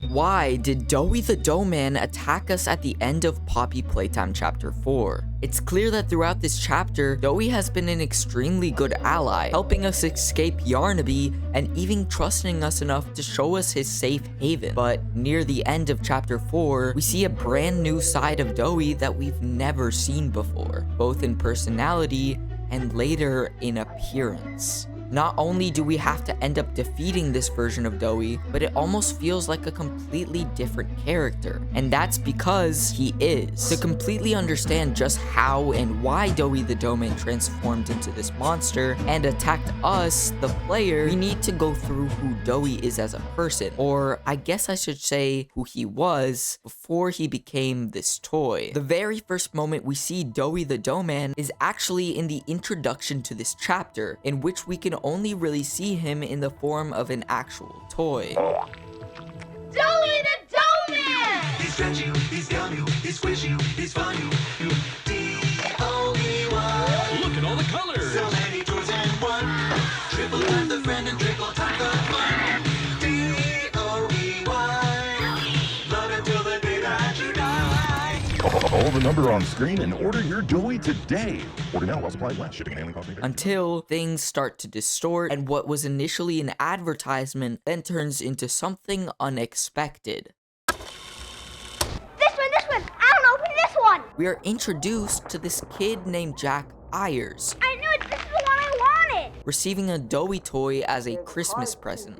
Why did Doey the Doughman attack us at the end of Poppy Playtime Chapter 4? It's clear that throughout this chapter, Doey has been an extremely good ally, helping us escape Yarnaby and even trusting us enough to show us his safe haven. But near the end of Chapter 4, we see a brand new side of Doey that we've never seen before, both in personality and later in appearance. Not only do we have to end up defeating this version of Doey, but it almost feels like a completely different character. And that's because he is. To completely understand just how and why Doey the Doughman transformed into this monster and attacked us, the player, we need to go through who Doey is as a person. Or I guess I should say who he was before he became this toy. The very first moment we see Doey the Doughman is actually in the introduction to this chapter, in which we can only really see him in the form of an actual toy. Doey the Doughman! He stretch you, he scum you, he squish you, he's fun you, D-O-E-Y. Look at all the colors! So many toys and one. Triple time the friend and triple time the fun. D-O-E-Y. Love it till the day that you die. Call the number on screen and order your Doey today. Order now while supplies last. Shipping and handling costs may vary. Until things start to distort and what was initially an advertisement then turns into something unexpected. This one! I don't know, open this one! We are introduced to this kid named Jack Ayers, I knew it, this is the one I wanted! receiving a Doey toy as a Christmas present.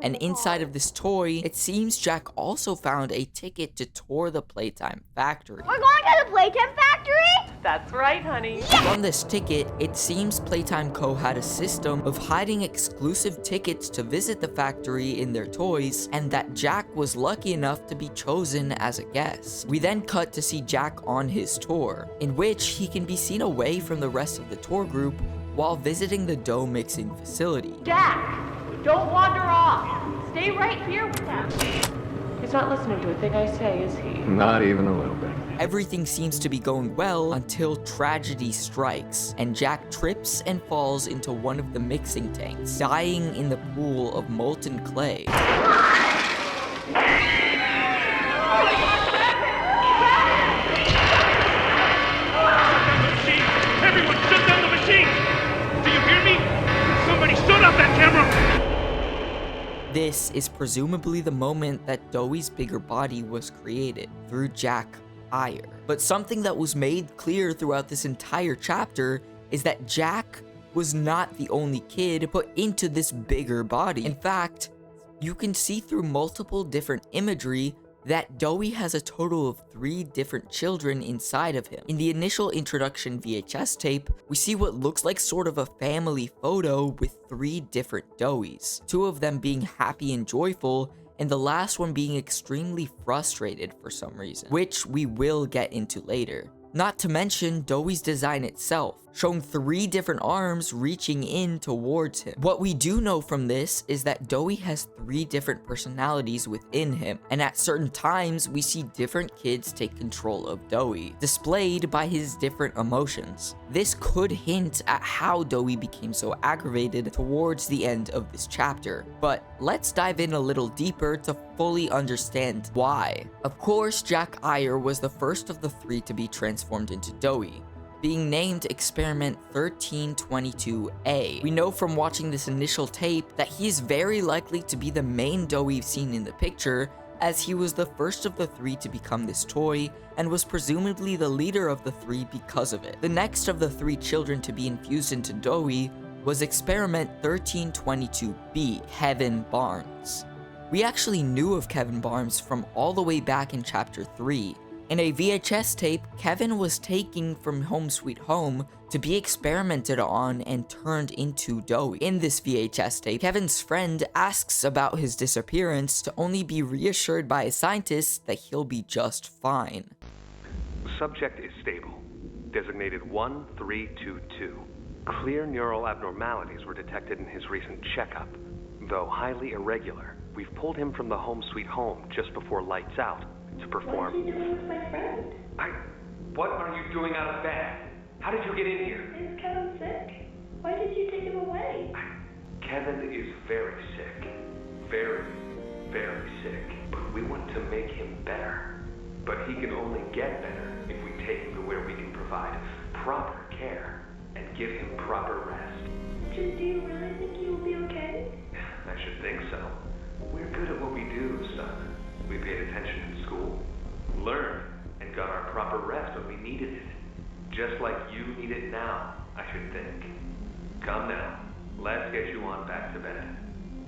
And inside of this toy, it seems Jack also found a ticket to tour the Playtime Factory. We're going to the Playtime Factory? That's right, honey. From this ticket, it seems Playtime Co. had a system of hiding exclusive tickets to visit the factory in their toys, and that Jack was lucky enough to be chosen as a guest. We then cut to see Jack on his tour, in which he can be seen away from the rest of the tour group while visiting the dough mixing facility. Jack, don't wander off. Stay right here with him. He's not listening to a thing I say, is he? Not even a little bit. Everything seems to be going well until tragedy strikes, and Jack trips and falls into one of the mixing tanks, dying in the pool of molten clay. Everyone shut down the machine! Do you hear me? Somebody shut off that camera! This is presumably the moment that Doey's bigger body was created, through Jack Ayers. But something that was made clear throughout this entire chapter is that Jack was not the only kid put into this bigger body. In fact, you can see through multiple different imagery that Doey has a total of 3 different children inside of him. In the initial introduction VHS tape, we see what looks like sort of a family photo with 3 different Doeys, 2 of them being happy and joyful, and the last one being extremely frustrated for some reason, which we will get into later. Not to mention Doey's design itself, showing 3 different arms reaching in towards him. What we do know from this is that Doey has 3 different personalities within him, and at certain times we see different kids take control of Doey, displayed by his different emotions. This could hint at how Doey became so aggravated towards the end of this chapter, but let's dive in a little deeper to fully understand why. Of course, Jack Ayers was the first of the 3 to be transformed into Doey, being named Experiment 1322A. We know from watching this initial tape that he is very likely to be the main Doey seen in the picture, as he was the first of the 3 to become this toy, and was presumably the leader of the 3 because of it. The next of the 3 children to be infused into Doey was Experiment 1322B, Kevin Barnes. We actually knew of Kevin Barnes from all the way back in Chapter 3. In a VHS tape, Kevin was taken from Home Sweet Home to be experimented on and turned into Doey. In this VHS tape, Kevin's friend asks about his disappearance to only be reassured by a scientist that he'll be just fine. Subject is stable. Designated 1322. Clear neural abnormalities were detected in his recent checkup. Though highly irregular, we've pulled him from the Home Sweet Home just before lights out to perform. What did you do with my friend? What are you doing out of bed? How did you get in here? Is Kevin sick? Why did you take him away? Kevin is very sick. Very, very sick. but we want to make him better. But he can only get better if we take him to where we can provide proper care and give him proper rest. Do you really think he will be okay? I should think so. We're good at what we do, son. We paid attention in school, learned, and got our proper rest when we needed it. Just like you need it now, I should think. Come now, let's get you on back to bed.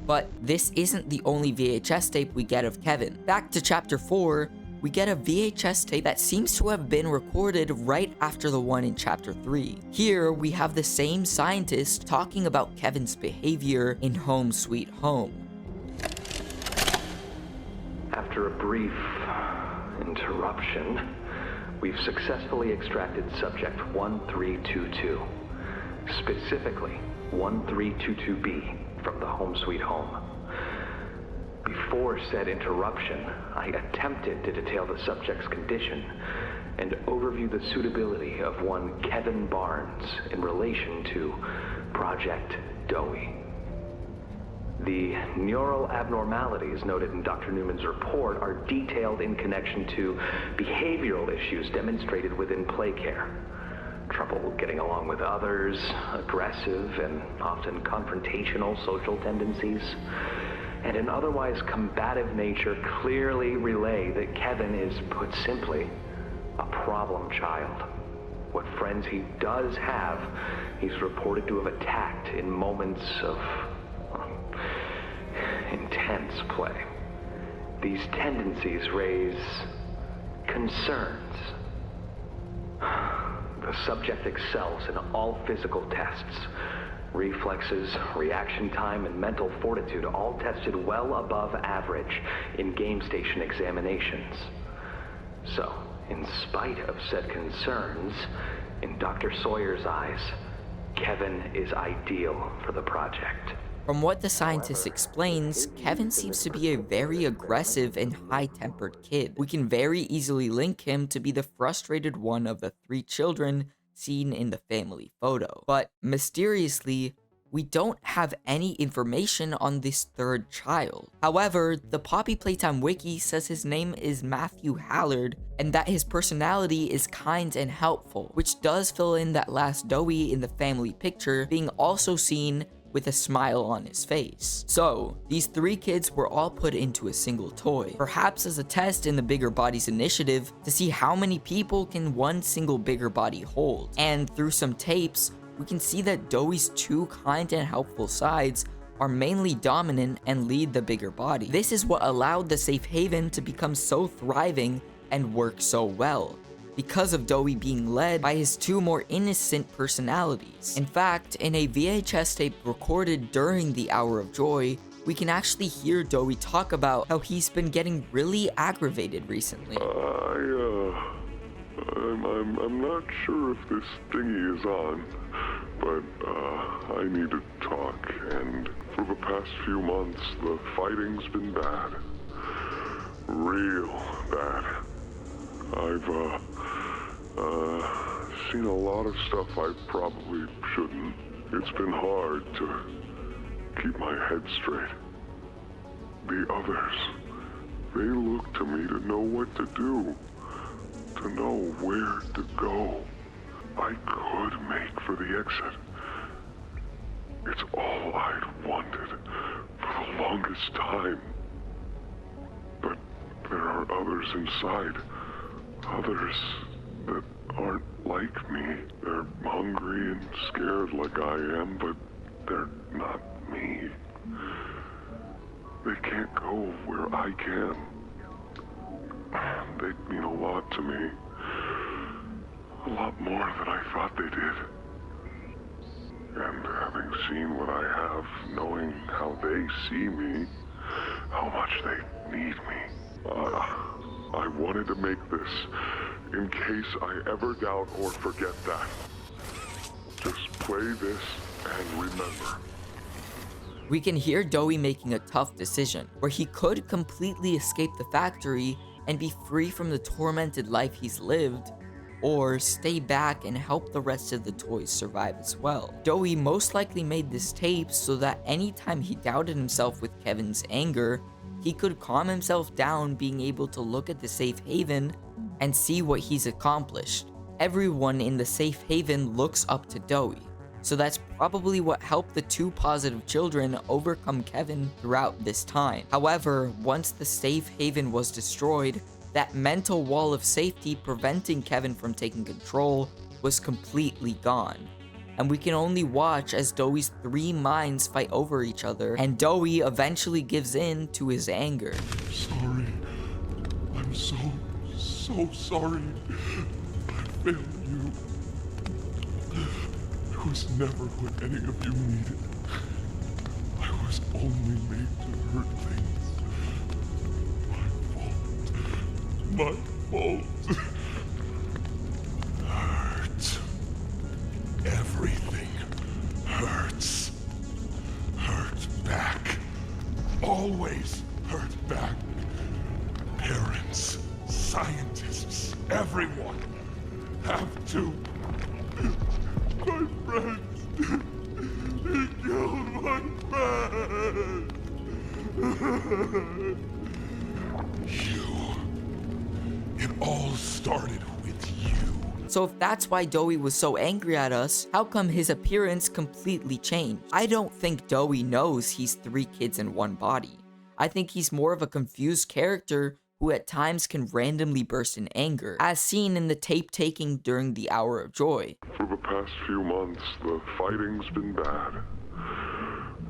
But this isn't the only VHS tape we get of Kevin. Back to chapter 4, we get a VHS tape that seems to have been recorded right after the one in chapter 3. Here, we have the same scientist talking about Kevin's behavior in Home Sweet Home. After a brief interruption, we've successfully extracted subject 1322, specifically 1322B from the Home Sweet Home. Before said interruption, I attempted to detail the subject's condition and overview the suitability of one Kevin Barnes in relation to Project Doey. The neural abnormalities noted in Dr. Newman's report are detailed in connection to behavioral issues demonstrated within play care. Trouble getting along with others, aggressive and often confrontational social tendencies, and an otherwise combative nature clearly relay that Kevin is, put simply, a problem child. What friends he does have, he's reported to have attacked in moments of intense play. These tendencies raise concerns. The subject excels in all physical tests. Reflexes, reaction time, and mental fortitude all tested well above average in game station examinations. So, in spite of said concerns, in Dr. Sawyer's eyes, Kevin is ideal for the project. From what the scientist explains, Kevin seems to be a very aggressive and high-tempered kid. We can very easily link him to be the frustrated one of the 3 children seen in the family photo. But mysteriously, we don't have any information on this 3rd child. However, the Poppy Playtime wiki says his name is Matthew Hallard and that his personality is kind and helpful, which does fill in that last Doey in the family picture being also seen with a smile on his face. So, these 3 kids were all put into a single toy, perhaps as a test in the Bigger Bodies initiative to see how many people can one single bigger body hold. And through some tapes, we can see that Doey's 2 kind and helpful sides are mainly dominant and lead the bigger body. This is what allowed the safe haven to become so thriving and work so well, because of Doey being led by his 2 more innocent personalities. In fact, in a VHS tape recorded during the Hour of Joy, we can actually hear Doey talk about how he's been getting really aggravated recently. I'm not sure if this thingy is on, but I need to talk, and for the past few months, the fighting's been bad. Real bad. I've seen a lot of stuff I probably shouldn't. It's been hard to keep my head straight. The others, they look to me to know what to do, to know where to go. I could make for the exit. It's all I'd wanted for the longest time. But there are others inside. Others that aren't like me. They're hungry and scared like I am, but they're not me. They can't go where I can. They mean a lot to me. A lot more than I thought they did. And having seen what I have, knowing how they see me, how much they need me, I wanted to make this in case I ever doubt or forget that. Just play this and remember. We can hear Doey making a tough decision, where he could completely escape the factory and be free from the tormented life he's lived, or stay back and help the rest of the toys survive as well. Doey most likely made this tape so that anytime he doubted himself with Kevin's anger, he could calm himself down being able to look at the safe haven and see what he's accomplished. Everyone in the safe haven looks up to Doey, so that's probably what helped the two positive children overcome Kevin throughout this time. However, once the safe haven was destroyed, that mental wall of safety preventing Kevin from taking control was completely gone. And we can only watch as Doey's three minds fight over each other, and Doey eventually gives in to his anger. Sorry. I'm so sorry. I failed you. It was never what any of you needed. I was only made to hurt things. My fault. Hurt. Everything hurts. Hurt back. Always hurt back. Parents, scientists, everyone have to. My friends. He killed my friend. You. It all started with you. So if that's why Doey was so angry at us, how come his appearance completely changed? I don't think Doey knows he's three kids in one body. I think he's more of a confused character who at times can randomly burst in anger, as seen in the tape taking during the Hour of Joy. For the past few months, the fighting's been bad.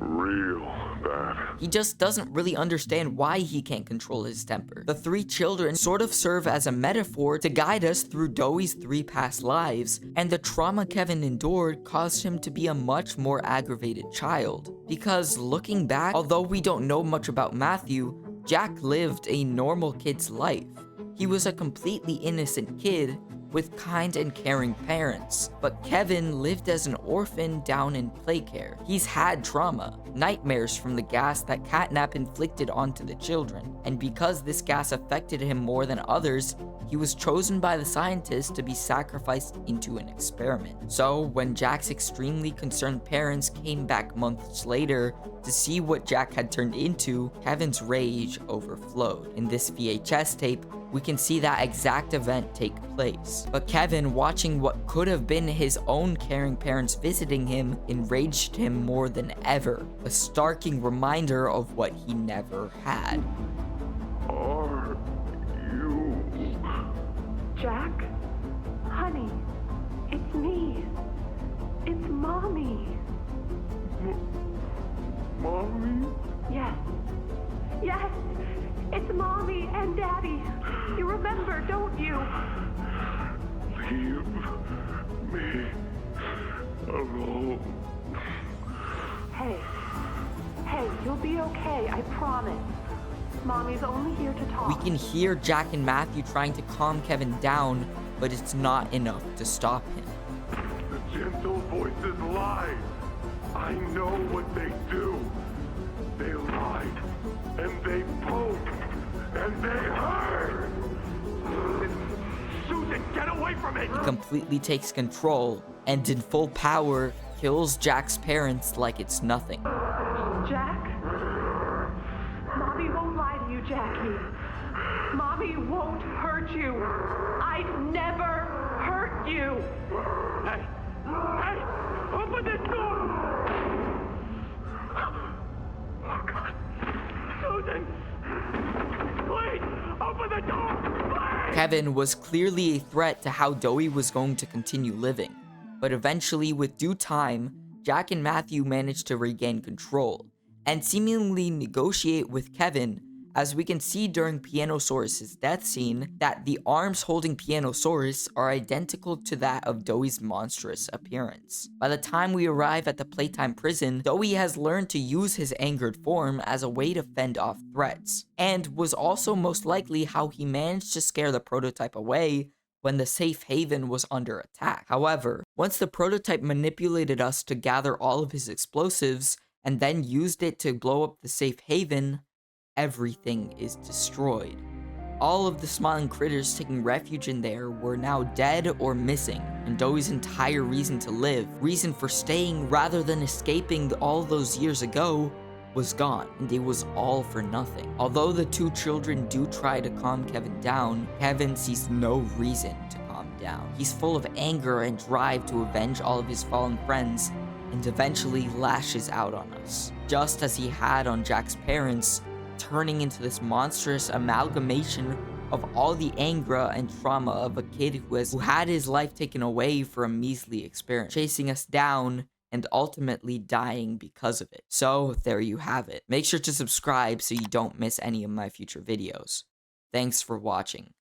Real bad. He just doesn't really understand why he can't control his temper. The three children sort of serve as a metaphor to guide us through Doey's three past lives, and the trauma Kevin endured caused him to be a much more aggravated child. Because looking back, although we don't know much about Matthew, Jack lived a normal kid's life. He was a completely innocent kid with kind and caring parents, but Kevin lived as an orphan down in play care. He's had trauma, nightmares from the gas that Catnap inflicted onto the children, and because this gas affected him more than others, he was chosen by the scientists to be sacrificed into an experiment. So when Jack's extremely concerned parents came back months later to see what Jack had turned into, Kevin's rage overflowed. In this VHS tape, we can see that exact event take place. But Kevin, watching what could have been his own caring parents visiting him, enraged him more than ever, a starking reminder of what he never had. Are you? Jack? Honey, it's me. It's Mommy. Mommy? Yes. Yes! It's Mommy and Daddy. You remember, don't you? Leave me alone. Hey, you'll be okay, I promise. Mommy's only here to talk. We can hear Jack and Matthew trying to calm Kevin down, but it's not enough to stop him. The gentle voices lie. I know what they do. They lie, and they poke, and they hurt. Susan, get away from it! He completely takes control, and in full power, kills Jack's parents like it's nothing. Jack? Mommy won't lie to you, Jackie. Mommy won't hurt you. I'd never hurt you. Hey! Open this door! Oh, God. Susan! Please! Open the door! Please! Kevin was clearly a threat to how Doey was going to continue living, but eventually, with due time, Jack and Matthew managed to regain control, and seemingly negotiate with Kevin, as we can see during Pianosaurus' death scene that the arms holding Pianosaurus are identical to that of Doey's monstrous appearance. By the time we arrive at the Playtime prison, Doey has learned to use his angered form as a way to fend off threats, and was also most likely how he managed to scare the prototype away when the safe haven was under attack. However, once the prototype manipulated us to gather all of his explosives, and then used it to blow up the safe haven, everything is destroyed. All of the smiling critters taking refuge in there were now dead or missing, and Doey's entire reason to live, reason for staying rather than escaping all those years ago, was gone, and it was all for nothing. Although the two children do try to calm Kevin down, Kevin sees no reason to calm down. He's full of anger and drive to avenge all of his fallen friends, and eventually lashes out on us, just as he had on Jack's parents, turning into this monstrous amalgamation of all the anger and trauma of a kid who had his life taken away for a measly experience, chasing us down and ultimately dying because of it. So there you have it. Make sure to subscribe so you don't miss any of my future videos. Thanks for watching.